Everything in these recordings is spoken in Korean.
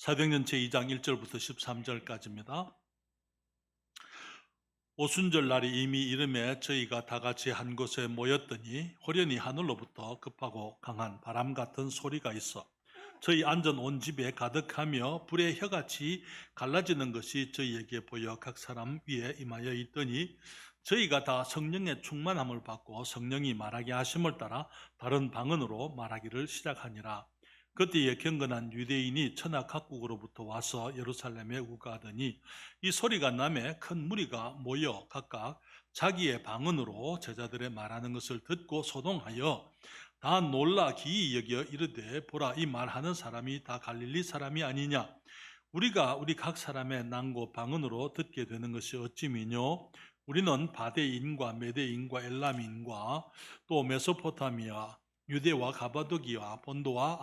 사도행전 제2장 1절부터 13절까지입니다. 오순절 날이 이미 이름에 저희가 다 같이 한 곳에 모였더니 호련히 하늘로부터 급하고 강한 바람 같은 소리가 있어 저희 앉은 온 집에 가득하며 불의 혀같이 갈라지는 것이 저희에게 보여 각 사람 위에 임하여 있더니 저희가 다 성령의 충만함을 받고 성령이 말하게 하심을 따라 다른 방언으로 말하기를 시작하니라. 그때에 경건한 유대인이 천하 각국으로부터 와서 예루살렘에 우거하더니 이 소리가 나매 큰 무리가 모여 각각 자기의 방언으로 제자들의 말하는 것을 듣고 소동하여 다 놀라 기이 여겨 이르되 보라 이 말하는 사람이 다 갈릴리 사람이 아니냐. 우리가 우리 각 사람의 낭고 방언으로 듣게 되는 것이 어찌미뇨. 우리는 바데인과 메데인과 엘람인과 또 메소포타미아 유대와 가바도기와 본도와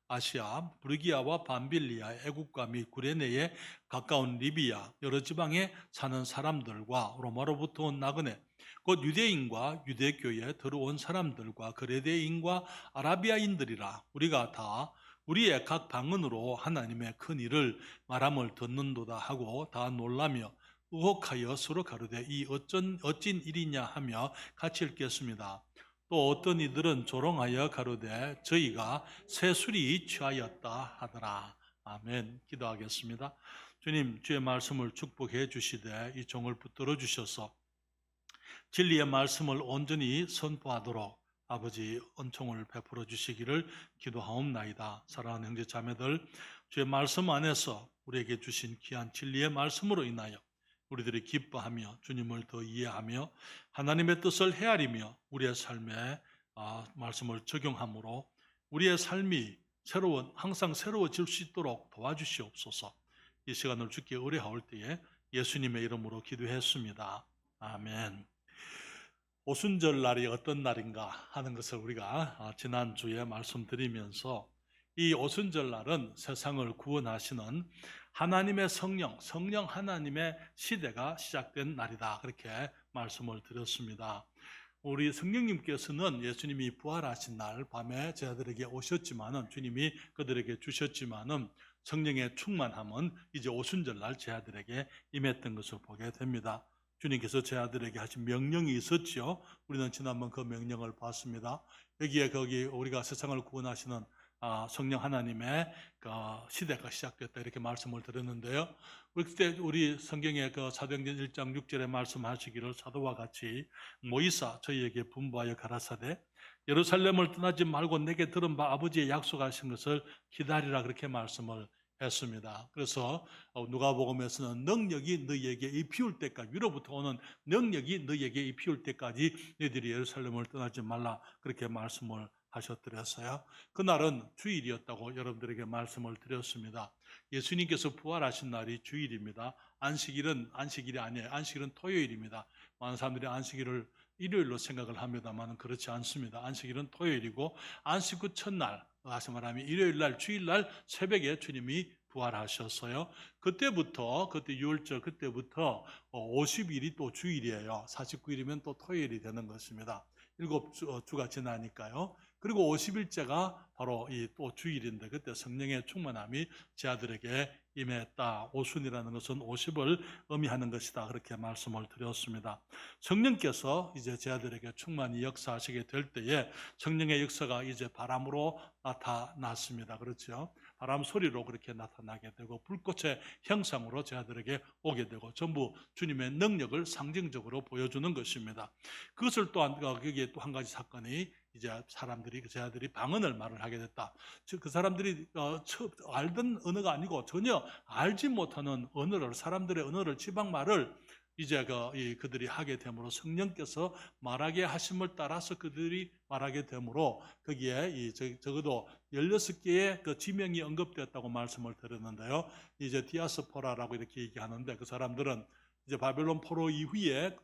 아시아, 브르기아와 밤빌리아, 애국과 및 구레네에 가까운 리비아, 여러 지방에 사는 사람들과 로마로부터 온 나그네, 곧 유대인과 유대교에 들어온 사람들과 그레데인과 아라비아인들이라. 우리가 다 우리의 각 방언으로 하나님의 큰 일을 말함을 듣는도다 하고 다 놀라며 의혹하여 서로 가로되 이 어찐 일이냐 하며 같이 읽겠습니다. 또 어떤 이들은 조롱하여 가로되 저희가 새술이 취하였다 하더라. 아멘. 기도하겠습니다. 주님, 주의 말씀을 축복해 주시되 이 종을 붙들어 주셔서 진리의 말씀을 온전히 선포하도록 아버지 은총을 베풀어 주시기를 기도하옵나이다. 사랑하는 형제 자매들, 주의 말씀 안에서 우리에게 주신 귀한 진리의 말씀으로 인하여 우리들이 기뻐하며 주님을 더 이해하며 하나님의 뜻을 헤아리며 우리의 삶에 말씀을 적용함으로 우리의 삶이 항상 새로워질 수 있도록 도와주시옵소서. 이 시간을 주께 의뢰하올 때에 예수님의 이름으로 기도했습니다. 아멘. 오순절 날이 어떤 날인가 하는 것을 우리가 지난주에 말씀드리면서 이 오순절 날은 세상을 구원하시는 하나님의 성령 하나님의 시대가 시작된 날이다. 그렇게 말씀을 드렸습니다. 우리 성령님께서는 예수님이 부활하신 날 밤에 제자들에게 오셨지만은 주님이 그들에게 주셨지만은 성령의 충만함은 이제 오순절 날 제자들에게 임했던 것을 보게 됩니다. 주님께서 제자들에게 하신 명령이 있었지요. 우리는 지난번 그 명령을 봤습니다. 거기 우리가 세상을 구원하시는 성령 하나님의 그 시대가 시작됐다 이렇게 말씀을 드렸는데요. 그때 우리 성경의 그 사도행전 1장 6절에 말씀하시기를 사도와 같이 모이사 저희에게 분부하여 가라사대 예루살렘을 떠나지 말고 내게 들은 바 아버지의 약속하신 것을 기다리라 그렇게 말씀을 했습니다. 그래서 누가복음에서는 능력이 너희에게 입히울 때까지 위로부터 오는 능력이 너희에게 입히울 때까지 너희들이 예루살렘을 떠나지 말라 그렇게 말씀을 하셨더랬어요. 그날은 주일이었다고 여러분들에게 말씀을 드렸습니다. 예수님께서 부활하신 날이 주일입니다. 안식일이 아니에요. 안식일은 토요일입니다. 많은 사람들이 안식일을 일요일로 생각을 합니다만 그렇지 않습니다. 안식일은 토요일이고 안식 후 첫날 다시 말하면 일요일날 주일날 새벽에 주님이 부활하셨어요. 그때 6월절 그때부터 50일이 또 주일이에요. 49일이면 또 토요일이 되는 것입니다. 7주가 지나니까요. 그리고 50일째가 바로 이 또 주일인데 그때 성령의 충만함이 제자들에게 임했다. 오순이라는 것은 50을 의미하는 것이다. 그렇게 말씀을 드렸습니다. 성령께서 이제 제자들에게 충만히 역사하시게 될 때에 성령의 역사가 이제 바람으로 나타났습니다. 그렇죠? 바람 소리로 그렇게 나타나게 되고 불꽃의 형상으로 제자들에게 오게 되고 전부 주님의 능력을 상징적으로 보여주는 것입니다. 그것을 또한 거기에 또 한 가지 사건이 이제 제자들이 방언을 말을 하게 됐다. 즉 그 사람들이 알던 언어가 아니고 전혀 알지 못하는 사람들의 언어를 지방말을 이제 그들이 하게 되므로 성령께서 말하게 하심을 따라서 그들이 말하게 되므로 거기에 적어도 16개의 그 지명이 언급되었다고 말씀을 드렸는데요. 이제 디아스포라라고 이렇게 얘기하는데 그 사람들은 이제 바벨론 포로 이후에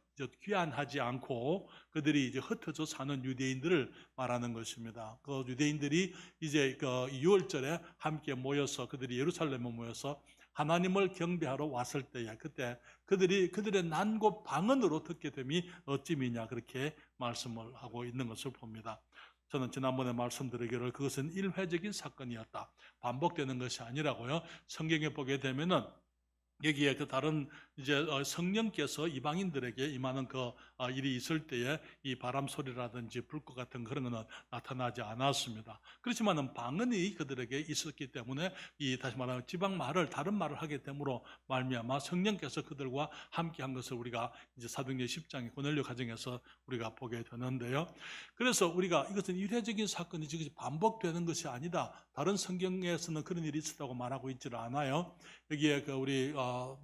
귀환하지 않고 그들이 이제 흩어져 사는 유대인들을 말하는 것입니다. 그 유대인들이 이제 그 6월절에 함께 모여서 그들이 예루살렘에 모여서 하나님을 경배하러 왔을 때에 그때 그들의 난고 방언으로 듣게 됨이 어찌미냐 그렇게 말씀을 하고 있는 것을 봅니다. 저는 지난번에 말씀드리기를 그것은 일회적인 사건이었다. 반복되는 것이 아니라고요. 성경에 보게 되면은 여기에 그 다른 이제 성령께서 이방인들에게 임하는 그 일이 있을 때에 이 바람 소리라든지 불꽃 같은 그런 것은 나타나지 않았습니다. 그렇지만은 방언이 그들에게 있었기 때문에 이 다시 말하면 지방 말을 다른 말을 하게 됨으로 말미암아 성령께서 그들과 함께한 것을 우리가 이제 사도행전 10장의 고넬료 가정에서 우리가 보게 되는데요. 그래서 우리가 이것은 일회적인 사건이지 반복되는 것이 아니다. 다른 성경에서는 그런 일이 있었다고 말하고 있지를 않아요. 여기에 그 우리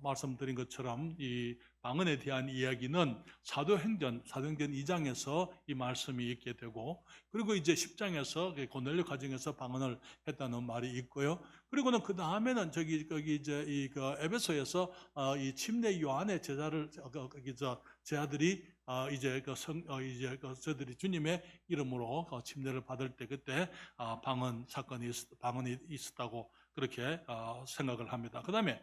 말씀드린 것처럼 이 방언에 대한 이야기는 사도행전 2장에서 이 말씀이 있게 되고, 그리고 이제 10장에서 고넬료 가정에서 방언을 했다는 말이 있고요. 그리고는 그 다음에는 거기 이제 이 에베소에서 이 침례 요한의 제자들이 이제 저들이 주님의 이름으로 침례를 받을 때 그때 방언이 있었다고 그렇게 생각을 합니다. 그다음에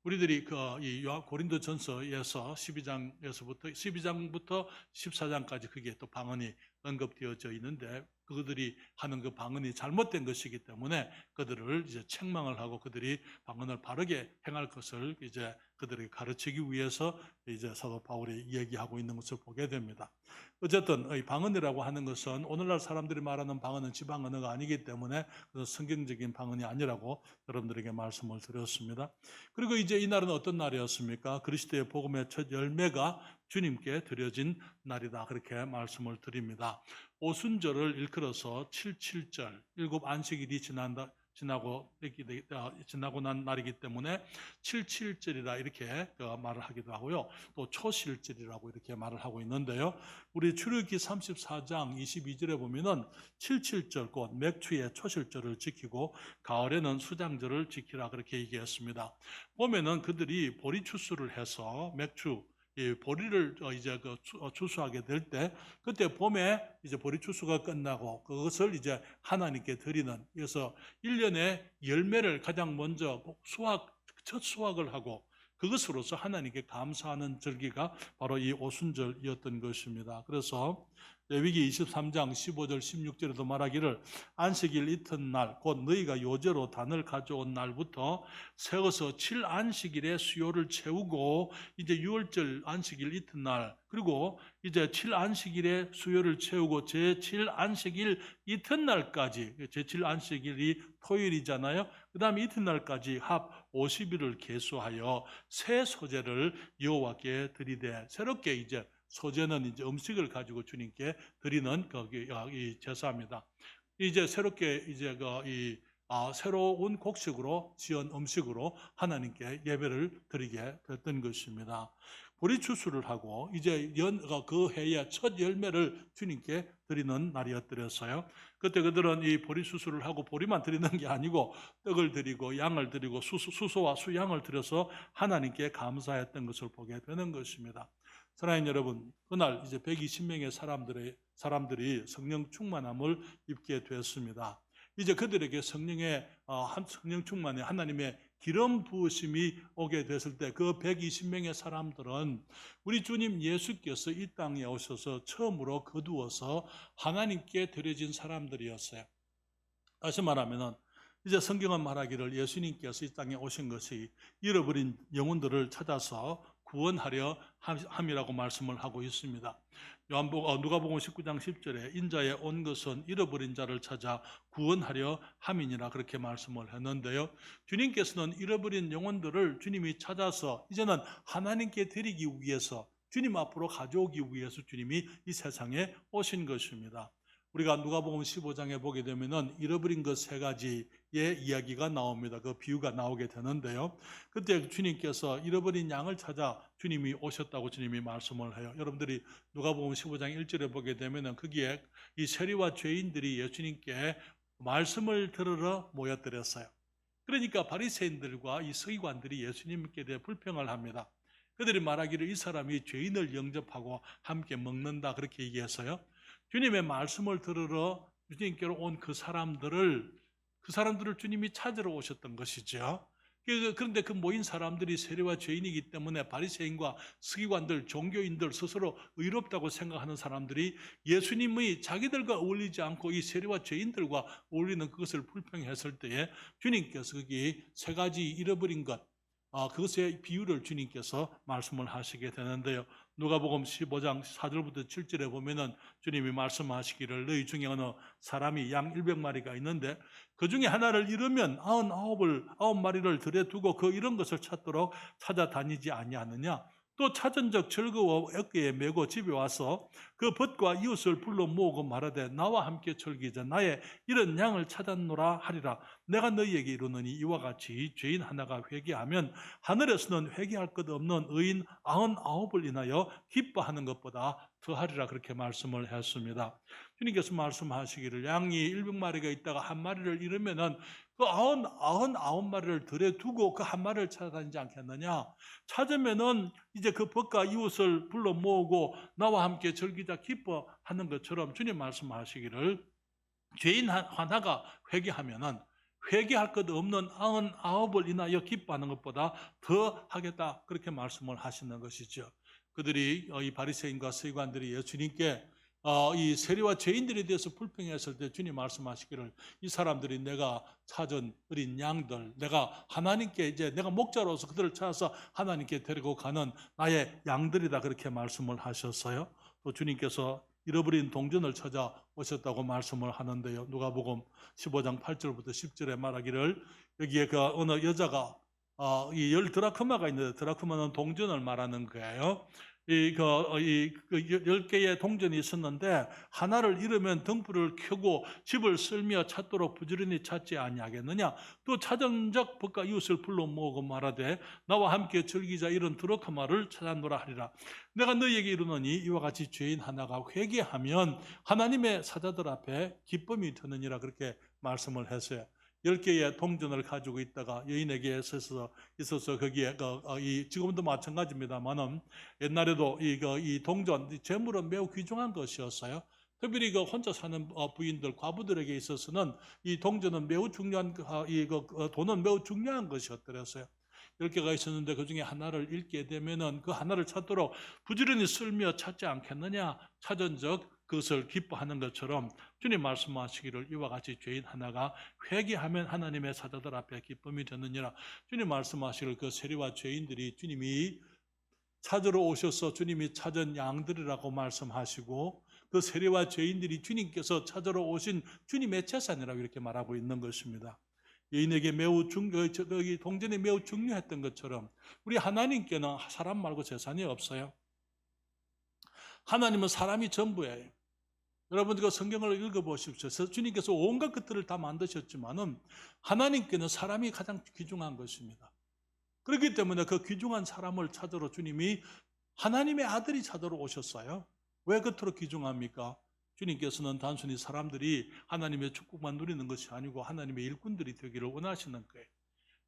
우리들이 이 고린도전서에서 12장부터 14장까지 그게 또 방언이 언급되어져 있는데, 그들이 하는 그 방언이 잘못된 것이기 때문에 그들을 이제 책망을 하고 그들이 방언을 바르게 행할 것을 이제 그들에게 가르치기 위해서 이제 사도 바울이 이야기하고 있는 것을 보게 됩니다. 어쨌든 이 방언이라고 하는 것은 오늘날 사람들이 말하는 방언은 지방 언어가 아니기 때문에 성경적인 방언이 아니라고 여러분들에게 말씀을 드렸습니다. 그리고 이제 이날은 어떤 날이었습니까? 그리스도의 복음의 첫 열매가 주님께 드려진 날이다, 그렇게 말씀을 드립니다. 오순절을 일컬어서 77절, 7안식일이 지나고 난 날이기 때문에 77절이라 이렇게 말을 하기도 하고요. 또 초실절이라고 이렇게 말을 하고 있는데요. 우리 출애굽기 34장 22절에 보면은 77절 곧 맥추의 초실절을 지키고 가을에는 수장절을 지키라 그렇게 얘기했습니다. 보면은 그들이 보리추수를 해서 맥추 이 보리를 이제 추수하게 될 때, 그때 봄에 이제 보리 추수가 끝나고 그것을 이제 하나님께 드리는, 그래서 1년에 열매를 가장 먼저 첫 수확을 하고 그것으로서 하나님께 감사하는 절기가 바로 이 오순절이었던 것입니다. 그래서 레위기 23장 15절 16절에도 말하기를 안식일 이튿날 곧 너희가 요제로 단을 가져온 날부터 세워서 7안식일의 수요를 채우고 이제 6월절 안식일 이튿날 그리고 이제 7안식일의 수요를 채우고 제7안식일 이튿날까지, 제7안식일이 토요일이잖아요. 그 다음에 이튿날까지 합 50일을 계수하여 새 소제를 여호와께 드리되, 새롭게 이제 소제는 이제 음식을 가지고 주님께 드리는 이 제사입니다. 이제 새롭게 이제 새로운 곡식으로 지은 음식으로 하나님께 예배를 드리게 됐던 것입니다. 보리추수를 하고 이제 그 해의 첫 열매를 주님께 드리는 날이었더랬어요. 그때 그들은 이 보리추수를 하고 보리만 드리는 게 아니고 떡을 드리고 양을 드리고 수소와 수양을 드려서 하나님께 감사했던 것을 보게 되는 것입니다. 사랑하는 여러분, 그날 이제 120명의 사람들이 성령 충만함을 입게 됐습니다. 이제 그들에게 성령 충만의 하나님의 기름 부으심이 오게 됐을 때 그 120명의 사람들은 우리 주님 예수께서 이 땅에 오셔서 처음으로 거두어서 하나님께 드려진 사람들이었어요. 다시 말하면은 이제 성경은 말하기를 예수님께서 이 땅에 오신 것이 잃어버린 영혼들을 찾아서 구원하려 함이라고 말씀을 하고 있습니다. 누가복음 19장 10절에 인자에 온 것은 잃어버린 자를 찾아 구원하려 함이니라 그렇게 말씀을 했는데요. 주님께서는 잃어버린 영혼들을 주님이 찾아서 이제는 하나님께 드리기 위해서, 주님 앞으로 가져오기 위해서 주님이 이 세상에 오신 것입니다. 우리가 누가복음 15장에 보게 되면은 잃어버린 것 3가지의 이야기가 나옵니다. 그 비유가 나오게 되는데요. 그때 주님께서 잃어버린 양을 찾아 주님이 오셨다고 주님이 말씀을 해요. 여러분들이 누가복음 15장 1절에 보게 되면은 거기에 이 세리와 죄인들이 예수님께 말씀을 들으러 모였더랬어요. 그러니까 바리새인들과 이 서기관들이 예수님께 대해 불평을 합니다. 그들이 말하기를 이 사람이 죄인을 영접하고 함께 먹는다 그렇게 얘기했어요. 주님의 말씀을 들으러 주님께로 온 그 사람들을 주님이 찾으러 오셨던 것이죠. 그런데 그 모인 사람들이 세리와 죄인이기 때문에 바리새인과 서기관들, 종교인들 스스로 의롭다고 생각하는 사람들이 예수님의 자기들과 어울리지 않고 이 세리와 죄인들과 어울리는 그것을 불평했을 때에 주님께서 거기 세 가지 잃어버린 것, 그것의 비유를 주님께서 말씀을 하시게 되는데요. 누가복음 15장 4절부터 7절에 보면은 주님이 말씀하시기를 너희 중에 어느 사람이 양 100마리가 있는데 그 중에 하나를 잃으면 99마리를 들여 두고 그 잃은 것을 찾도록 찾아다니지 아니하느냐. 또 찾은 적 즐거워 어깨에 메고 집에 와서 그 벗과 이웃을 불러 모으고 말하되 나와 함께 즐기자. 나의 이런 양을 찾았노라 하리라. 내가 너희에게 이르노니 이와 같이 죄인 하나가 회개하면 하늘에서는 회개할 것 없는 의인 99을 인하여 기뻐하는 것보다 더하리라. 그렇게 말씀을 했습니다. 주님께서 말씀하시기를 양이 100마리가 있다가 한 마리를 잃으면은 그 99마리를 들여 두고 그 한 마리를 찾아다니지 않겠느냐. 찾으면은 이제 그 벗과 이웃을 불러 모으고 나와 함께 즐기자 기뻐하는 것처럼 주님 말씀하시기를 죄인 하나가 회개하면은 회개할 것 없는 99을 인하여 기뻐하는 것보다 더 하겠다. 그렇게 말씀을 하시는 것이죠. 그들이 이 바리새인과 서기관들이 예수님께 이 세리와 죄인들에 대해서 불평했을 때 주님 말씀하시기를 이 사람들이 내가 찾은 어린 양들, 내가 하나님께 이제 내가 목자로서 그들을 찾아서 하나님께 데리고 가는 나의 양들이다. 그렇게 말씀을 하셨어요. 또 주님께서 잃어버린 동전을 찾아오셨다고 말씀을 하는데요. 누가복음 15장 8절부터 10절에 말하기를 여기에 그 어느 여자가 이 10드라크마가 있는데 드라크마는 동전을 말하는 거예요. 10개의 동전이 있었는데 하나를 잃으면 등불을 켜고 집을 쓸며 찾도록 부지런히 찾지 아니하겠느냐. 또 찾은 적 벗과 이웃을 불러 모으고 말하되 나와 함께 즐기자. 이런 드라크마를 찾았노라 하리라. 내가 너희에게 이르노니 이와 같이 죄인 하나가 회개하면 하나님의 사자들 앞에 기쁨이 되느니라. 그렇게 말씀을 했어요. 10개의 동전을 가지고 있다가 여인에게 있어서 거기에 지금도 마찬가지입니다만은 옛날에도 이 동전, 재물은 매우 귀중한 것이었어요. 특별히 혼자 사는 부인들, 과부들에게 있어서는 이 동전은 매우 중요한, 돈은 매우 중요한 것이었더랬어요. 10개가 있었는데 그 중에 하나를 잃게 되면은 그 하나를 찾도록 부지런히 쓸며 찾지 않겠느냐. 찾은 적 그것을 기뻐하는 것처럼 주님 말씀하시기를 이와 같이 죄인 하나가 회개하면 하나님의 사자들 앞에 기쁨이 되느니라. 주님 말씀하시기를 그 세리와 죄인들이 주님이 찾으러 오셔서 주님이 찾은 양들이라고 말씀하시고 그 세리와 죄인들이 주님께서 찾으러 오신 주님의 재산이라고 이렇게 말하고 있는 것입니다. 여인에게 동전이 매우 중요했던 것처럼 우리 하나님께는 사람 말고 재산이 없어요. 하나님은 사람이 전부예요. 여러분들 성경을 읽어보십시오. 주님께서 온갖 것들을 다 만드셨지만은 하나님께는 사람이 가장 귀중한 것입니다. 그렇기 때문에 그 귀중한 사람을 찾으러 주님이 하나님의 아들이 찾으러 오셨어요. 왜 그토록 귀중합니까? 주님께서는 단순히 사람들이 하나님의 축복만 누리는 것이 아니고 하나님의 일꾼들이 되기를 원하시는 거예요.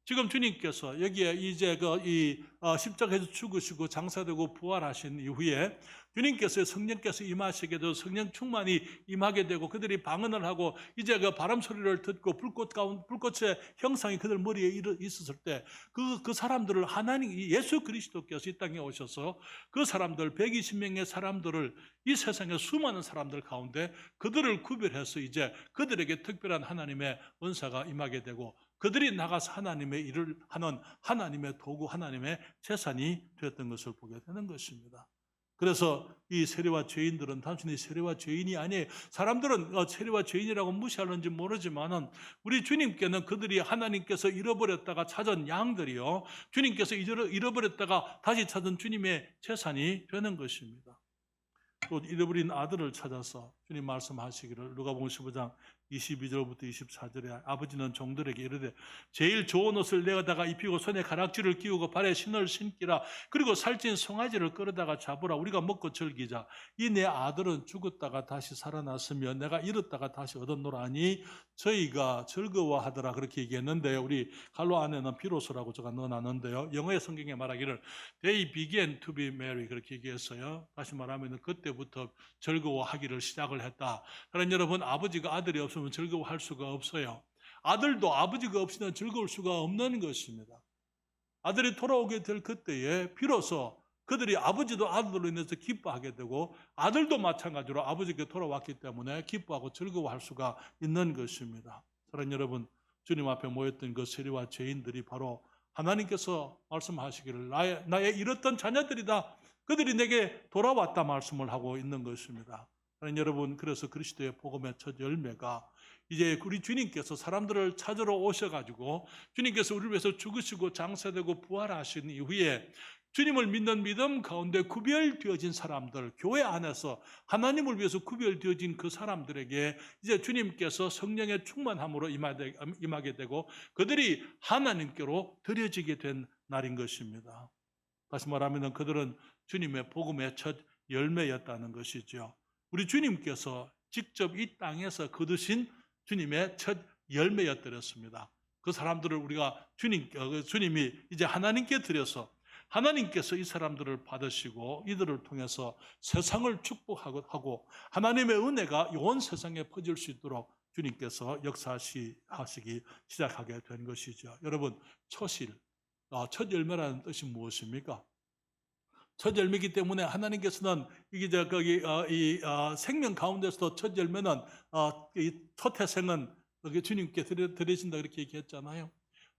지금 주님께서 여기에 이제 십자가에서 죽으시고 장사되고 부활하신 이후에 주님께서 성령께서 임하시게 되고 성령 충만이 임하게 되고 그들이 방언을 하고 이제 그 바람 소리를 듣고 불꽃의 형상이 그들 머리에 있었을 때 그 사람들을 하나님 예수 그리스도께서 이 땅에 오셔서 그 사람들 120명의 사람들을 이 세상의 수많은 사람들 가운데 그들을 구별해서 이제 그들에게 특별한 하나님의 은사가 임하게 되고 그들이 나가서 하나님의 일을 하는 하나님의 도구, 하나님의 재산이 되었던 것을 보게 되는 것입니다. 그래서 이 세리와 죄인들은 단순히 세리와 죄인이 아니에요. 사람들은 세리와 죄인이라고 무시하는지 모르지만은 우리 주님께는 그들이 하나님께서 잃어버렸다가 찾은 양들이요. 주님께서 잃어버렸다가 다시 찾은 주님의 재산이 되는 것입니다. 또 잃어버린 아들을 찾아서 주님 말씀하시기를 누가복음 15장 22절부터 24절에 아버지는 종들에게 이르되 제일 좋은 옷을 내어다가 입히고 손에 가락지를 끼우고 발에 신을 신기라. 그리고 살찐 송아지를 끌어다가 잡으라. 우리가 먹고 즐기자. 이 내 아들은 죽었다가 다시 살아났으며 내가 잃었다가 다시 얻었노라 하니 저희가 즐거워하더라. 그렇게 얘기했는데 우리 갈로 안에는 비로소라고 제가 넣어놨는데요. 영어의 성경에 말하기를 They began to be merry 그렇게 얘기했어요. 다시 말하면 그때부터 즐거워하기를 시작을 했다. 그러나 여러분 아버지가 아들이 없으면 즐거워할 수가 없어요. 아들도 아버지가 없이는 즐거울 수가 없는 것입니다. 아들이 돌아오게 될 그때에 비로소 그들이 아버지도 아들로 인해서 기뻐하게 되고 아들도 마찬가지로 아버지께 돌아왔기 때문에 기뻐하고 즐거워할 수가 있는 것입니다. 사랑하는 여러분, 주님 앞에 모였던 그 세리와 죄인들이 바로 하나님께서 말씀하시기를 나의 잃었던 자녀들이다. 그들이 내게 돌아왔다 말씀을 하고 있는 것입니다. 사랑하는 여러분, 그래서 그리스도의 복음의 첫 열매가 이제 우리 주님께서 사람들을 찾으러 오셔가지고 주님께서 우리를 위해서 죽으시고 장사되고 부활하신 이후에 주님을 믿는 믿음 가운데 구별되어진 사람들, 교회 안에서 하나님을 위해서 구별되어진 그 사람들에게 이제 주님께서 성령의 충만함으로 임하게 되고 그들이 하나님께로 드려지게 된 날인 것입니다. 다시 말하면 그들은 주님의 복음의 첫 열매였다는 것이죠. 우리 주님께서 직접 이 땅에서 거두신 주님의 첫 열매였더랬습니다. 그 사람들을 우리가 주님이 이제 하나님께 드려서 하나님께서 이 사람들을 받으시고 이들을 통해서 세상을 축복하고 하나님의 은혜가 온 세상에 퍼질 수 있도록 주님께서 역사하시기 시작하게 된 것이죠. 여러분, 첫 열매라는 뜻이 무엇입니까? 첫 열매이기 때문에 하나님께서는 생명 가운데서도 첫 열매는 첫 태생은 주님께 드려진다 그렇게 얘기했잖아요.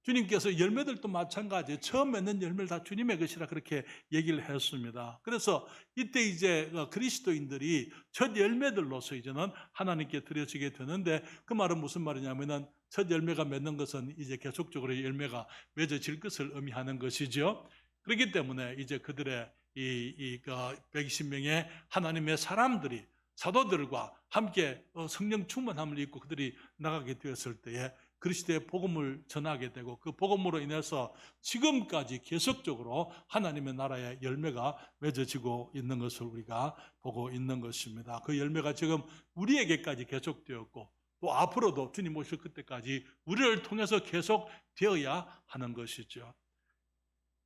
주님께서 열매들도 마찬가지 처음 맺는 열매를 다 주님의 것이라 그렇게 얘기를 했습니다. 그래서 이때 이제 그리스도인들이 첫 열매들로서 이제는 하나님께 드려지게 되는데 그 말은 무슨 말이냐면은 첫 열매가 맺는 것은 이제 계속적으로 열매가 맺어질 것을 의미하는 것이죠. 그렇기 때문에 이제 그들의 120명의 하나님의 사람들이 사도들과 함께 성령 충만함을 입고 그들이 나가게 되었을 때에 그리스도의 복음을 전하게 되고 그 복음으로 인해서 지금까지 계속적으로 하나님의 나라의 열매가 맺어지고 있는 것을 우리가 보고 있는 것입니다. 그 열매가 지금 우리에게까지 계속되었고 또 앞으로도 주님 오실 그때까지 우리를 통해서 계속 되어야 하는 것이죠.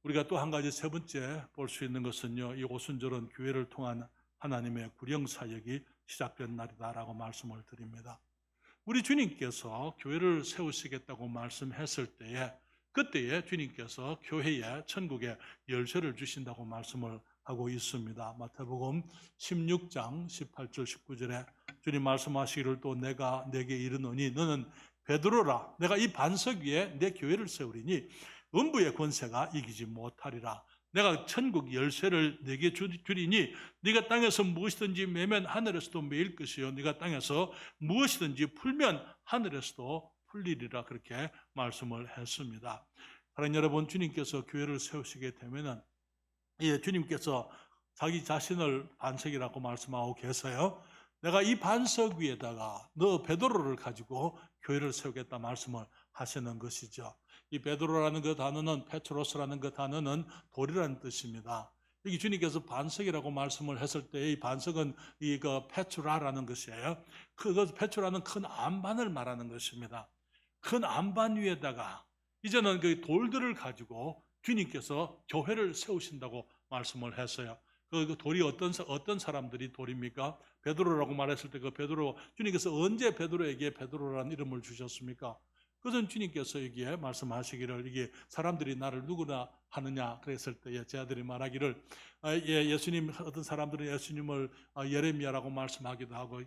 우리가 또 한 가지 세 번째 볼 수 있는 것은요, 이 오순절은 교회를 통한 하나님의 구령 사역이 시작된 날이다라고 말씀을 드립니다. 우리 주님께서 교회를 세우시겠다고 말씀했을 때에 그때에 주님께서 교회에 천국의 열쇠를 주신다고 말씀을 하고 있습니다. 마태복음 16장 18절 19절에 주님 말씀하시기를 또 내가 내게 이르노니 너는 베드로라 내가 이 반석 위에 내 교회를 세우리니 음부의 권세가 이기지 못하리라. 내가 천국 열쇠를 네게 주리니 네가 땅에서 무엇이든지 매면 하늘에서도 매일 것이요 네가 땅에서 무엇이든지 풀면 하늘에서도 풀리리라 그렇게 말씀을 했습니다. 사랑하는 여러분, 주님께서 교회를 세우시게 되면은 주님께서 자기 자신을 반석이라고 말씀하고 계세요. 내가 이 반석 위에다가 너 베드로를 가지고 교회를 세우겠다 말씀을 하시는 것이죠. 이 베드로라는 그 단어는 페트로스라는 그 단어는 돌이라는 뜻입니다. 여기 주님께서 반석이라고 말씀을 했을 때 이 반석은 페트라라는 것이에요. 그 페트라는 큰 안반을 말하는 것입니다. 큰 안반 위에다가 이제는 그 돌들을 가지고 주님께서 교회를 세우신다고 말씀을 했어요. 그 돌이 어떤 사람들이 돌입니까? 베드로라고 말했을 때 그 베드로, 주님께서 언제 베드로에게 베드로라는 이름을 주셨습니까? 그것은 주님께서 여기에 말씀하시기를 이게 사람들이 나를 누구나 하느냐 그랬을 때에 제 아들이 말하기를 예수님, 어떤 사람들은 예수님을 예레미야라고 말씀하기도 하고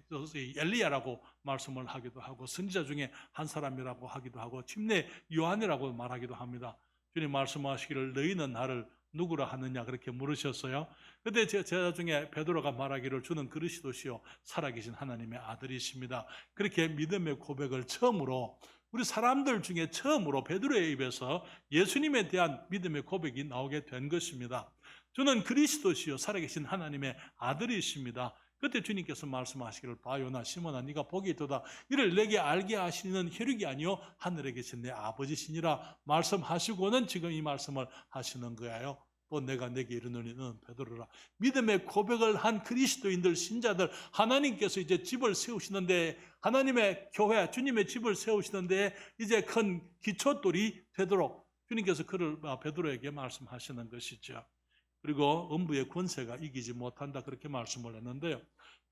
엘리야라고 말씀을 하기도 하고 선지자 중에 한 사람이라고 하기도 하고 침례 요한이라고 말하기도 합니다. 주님 말씀하시기를 너희는 나를 누구라 하느냐 그렇게 물으셨어요. 그런데 제자 중에 베드로가 말하기를 주는 그리스도시요 살아계신 하나님의 아들이십니다. 그렇게 믿음의 고백을 처음으로 우리 사람들 중에 처음으로 베드로의 입에서 예수님에 대한 믿음의 고백이 나오게 된 것입니다. 저는 그리스도시요 살아계신 하나님의 아들이십니다. 그때 주님께서 말씀하시기를 바요나 시몬아 네가 복이 있도다. 이를 내게 알게 하시는 혈육이 아니요 하늘에 계신 내 아버지시니라 말씀하시고는 지금 이 말씀을 하시는 거예요. 또 내가 내게 이르노니 너는 베드로라. 믿음의 고백을 한 그리스도인들 신자들 하나님께서 이제 집을 세우시는데 하나님의 교회 주님의 집을 세우시는데 이제 큰 기초돌이 되도록 주님께서 그를 베드로에게 말씀하시는 것이죠. 그리고 음부의 권세가 이기지 못한다 그렇게 말씀을 했는데요.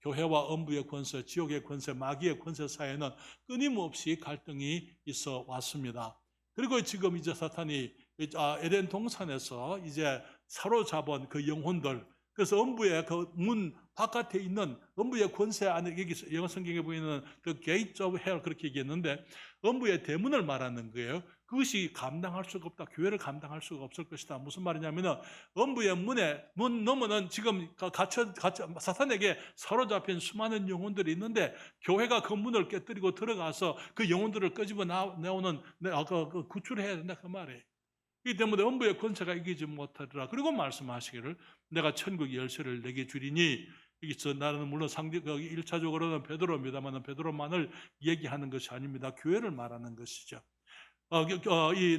교회와 음부의 권세, 지옥의 권세, 마귀의 권세 사이에는 끊임없이 갈등이 있어 왔습니다. 그리고 지금 이제 사탄이 에덴 동산에서 이제 사로잡은 그 영혼들, 그래서 음부의 그 문 바깥에 있는 음부의 권세 안에, 여기 영어 성경에 보이는 그 gates of hell 그렇게 얘기했는데 음부의 대문을 말하는 거예요. 그것이 감당할 수가 없다. 교회를 감당할 수가 없을 것이다. 무슨 말이냐면은 음부의 문 너머는 지금 갇혀 사탄에게 사로잡힌 수많은 영혼들이 있는데 교회가 그 문을 깨뜨리고 들어가서 그 영혼들을 끄집어 내오는 그 구출해야 된다 그 말이에요. 이 때문에 음부의 권세가 이기지 못하리라. 그리고 말씀하시기를 내가 천국의 열쇠를 내게 주리니, 여기서 나는 물론 상대 1차적으로는 베드로입니다만 베드로만을 얘기하는 것이 아닙니다. 교회를 말하는 것이죠.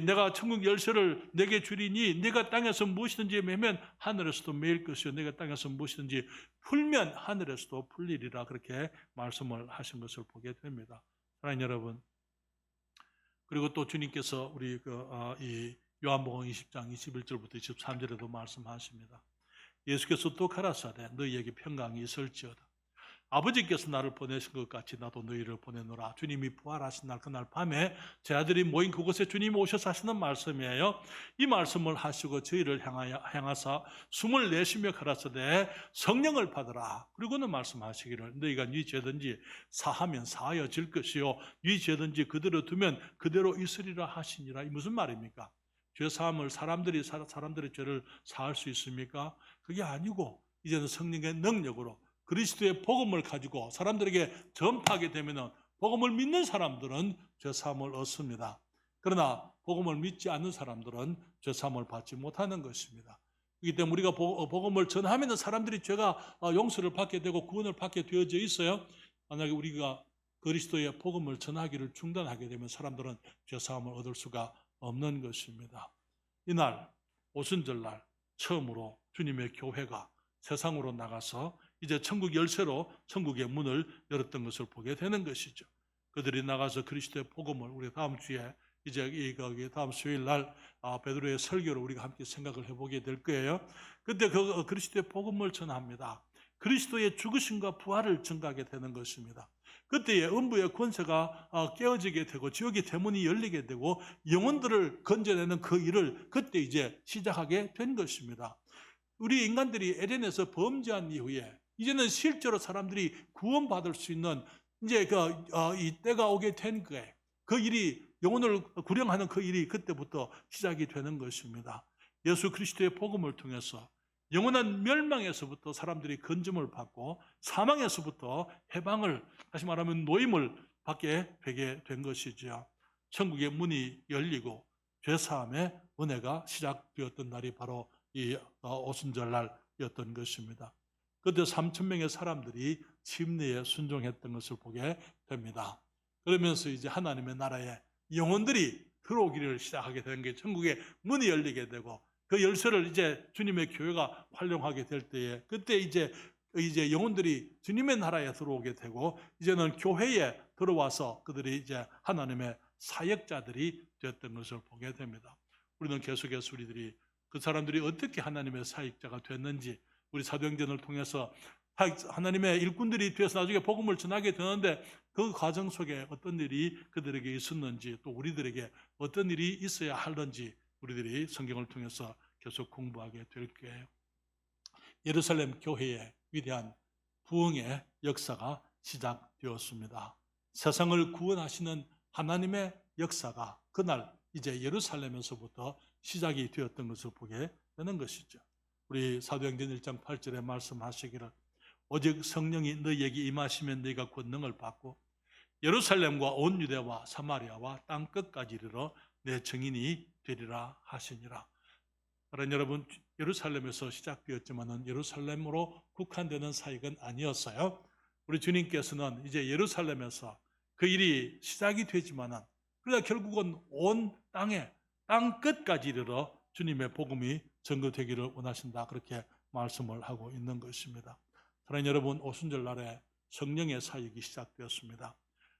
내가 천국 열쇠를 내게 주리니 네가 땅에서 무엇이든지 매면 하늘에서도 매일 것이요 내가 땅에서 무엇이든지 풀면 하늘에서도 풀리리라. 그렇게 말씀을 하신 것을 보게 됩니다. 사랑하는 여러분, 그리고 또 주님께서 우리 이 요한복음 20장 21절부터 23절에도 말씀하십니다. 예수께서 또 가라사대 너희에게 평강이 있을지어다. 아버지께서 나를 보내신 것 같이 나도 너희를 보내노라. 주님이 부활하신 날 그날 밤에 제 아들이 모인 그곳에 주님이 오셔서 하시는 말씀이에요. 이 말씀을 하시고 저희를 향하사 숨을 내쉬며 가라사대 성령을 받으라. 그리고는 말씀하시기를 너희가 네 죄든지 사하면 사하여질 것이요 네 죄든지 그대로 두면 그대로 있으리라 하시니라. 이 무슨 말입니까? 죄 사함을 사람들의 죄를 사할 수 있습니까? 그게 아니고 이제는 성령의 능력으로 그리스도의 복음을 가지고 사람들에게 전파하게 되면 복음을 믿는 사람들은 죄 사함을 얻습니다. 그러나 복음을 믿지 않는 사람들은 죄 사함을 받지 못하는 것입니다. 그렇기 때문에 우리가 복음을 전하면 사람들이 죄가 용서를 받게 되고 구원을 받게 되어져 있어요. 만약에 우리가 그리스도의 복음을 전하기를 중단하게 되면 사람들은 죄 사함을 얻을 수가 없는 것입니다. 이날 오순절날 처음으로 주님의 교회가 세상으로 나가서 이제 천국 열쇠로 천국의 문을 열었던 것을 보게 되는 것이죠. 그들이 나가서 그리스도의 복음을 우리 다음 주에 이제 다음 수요일 날 베드로의 설교를 우리가 함께 생각을 해보게 될 거예요. 그때 그 그리스도의 복음을 전합니다. 그리스도의 죽으심과 부활을 증거하게 되는 것입니다. 그때에 음부의 권세가 깨어지게 되고 지옥의 대문이 열리게 되고 영혼들을 건져내는 그 일을 그때 이제 시작하게 된 것입니다. 우리 인간들이 에덴에서 범죄한 이후에 이제는 실제로 사람들이 구원받을 수 있는 이제 이 때가 오게 된 거예요. 그 일이 영혼을 구령하는 그 일이 그때부터 시작이 되는 것입니다. 예수 그리스도의 복음을 통해서 영원한 멸망에서부터 사람들이 건짐을 받고 사망에서부터 해방을, 다시 말하면 노임을 받게 되게 된 것이죠. 천국의 문이 열리고 죄사함의 은혜가 시작되었던 날이 바로 이 오순절날이었던 것입니다. 그때 3,000명의 사람들이 침례에 순종했던 것을 보게 됩니다. 그러면서 이제 하나님의 나라에 영혼들이 들어오기를 시작하게 된 게 천국의 문이 열리게 되고 그 열쇠를 이제 주님의 교회가 활용하게 될 때에 그때 이제 영혼들이 주님의 나라에 들어오게 되고 이제는 교회에 들어와서 그들이 이제 하나님의 사역자들이 되었던 것을 보게 됩니다. 우리는 계속해서 우리들이 그 사람들이 어떻게 하나님의 사역자가 됐는지 우리 사도행전을 통해서 하나님의 일꾼들이 되어서 나중에 복음을 전하게 되는데 그 과정 속에 어떤 일이 그들에게 있었는지 또 우리들에게 어떤 일이 있어야 하는지 우리들이 성경을 통해서 계속 공부하게 될 거예요. 예루살렘 교회의 위대한 부흥의 역사가 시작되었습니다. 세상을 구원하시는 하나님의 역사가 그날 이제 예루살렘에서부터 시작이 되었던 것을 보게 되는 것이죠. 우리 사도행전 1장 8절에 말씀하시기를 오직 성령이 너희에게 임하시면 너희가 권능을 받고 예루살렘과 온 유대와 사마리아와 땅끝까지 이르러 내 증인이 되리라 하시니라. 그러나 여러분, 예루살렘에서 시작되었지만은 예루살렘으로 국한되는 사역은 아니었어요. 우리 주님께서는 이제 예루살렘에서 그 일이 시작이 되지만은 그러나 결국은 온 땅 끝까지 이르러 주님의 복음이 전거되기를 원하신다. 그렇게 말씀을 하고 있는 것입니다. 사랑하는 여러분, 오순절 날에 성령의 사역이 시작되었습니다.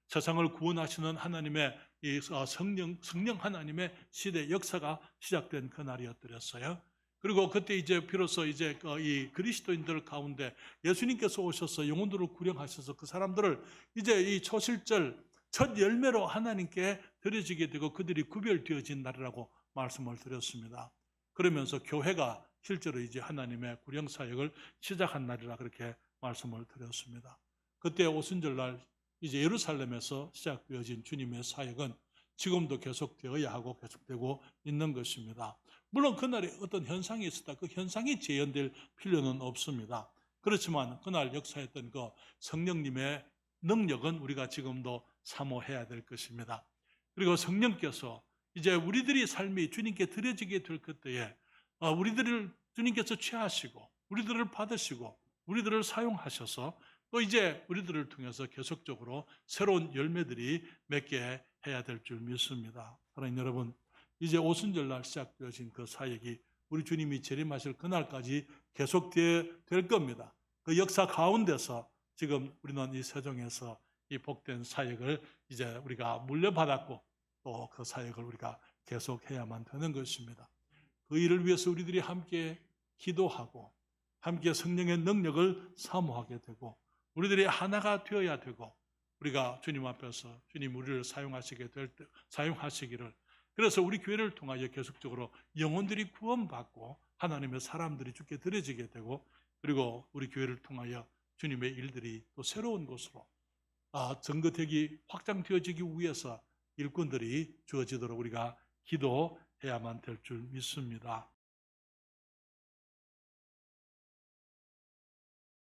세상을 구원하시는 하나님의 이 성령 하나님의 시대 역사가 시작된 그날이었더랬어요. 그리고 그때 이제 비로소 이제 이 그리스도인들 가운데 예수님께서 오셔서 영혼들을 구령하셔서 그 사람들을 이제 이 초실절 첫 열매로 하나님께 드려지게 되고 그들이 구별되어진 날이라고 말씀을 드렸습니다. 그러면서 교회가 실제로 이제 하나님의 구령 사역을 시작한 날이라 그렇게 말씀을 드렸습니다. 그때 오순절날 이제 예루살렘에서 시작되어진 주님의 사역은 지금도 계속되어야 하고 계속되고 있는 것입니다. 물론 그날에 어떤 현상이 있었다. 그 현상이 재현될 필요는 없습니다. 그렇지만 그날 역사했던 그 성령님의 능력은 우리가 지금도 사모해야 될 것입니다. 그리고 성령께서 이제 우리들이 삶이 주님께 드려지게 될 그때에 우리들을 주님께서 취하시고 우리들을 받으시고 우리들을 사용하셔서 또 이제 우리들을 통해서 계속적으로 새로운 열매들이 맺게 해야 될 줄 믿습니다. 사랑하는 여러분, 이제 오순절날 시작되어진 그 사역이 우리 주님이 재림하실 그날까지 계속될 겁니다. 그 역사 가운데서 지금 우리는 이 세종에서 이 복된 사역을 이제 우리가 물려받았고 또 그 사역을 우리가 계속해야만 되는 것입니다. 그 일을 위해서 우리들이 함께 기도하고 함께 성령의 능력을 사모하게 되고 우리들이 하나가 되어야 되고 우리가 주님 앞에서 주님 우리를 사용하시게 될 때 사용하시기를 그래서 우리 교회를 통하여 계속적으로 영혼들이 구원받고 하나님의 사람들이 주께 드려지게 되고 그리고 우리 교회를 통하여 주님의 일들이 또 새로운 곳으로 정거되기 확장되어지기 위해서 일꾼들이 주어지도록 우리가 기도해야만 될 줄 믿습니다.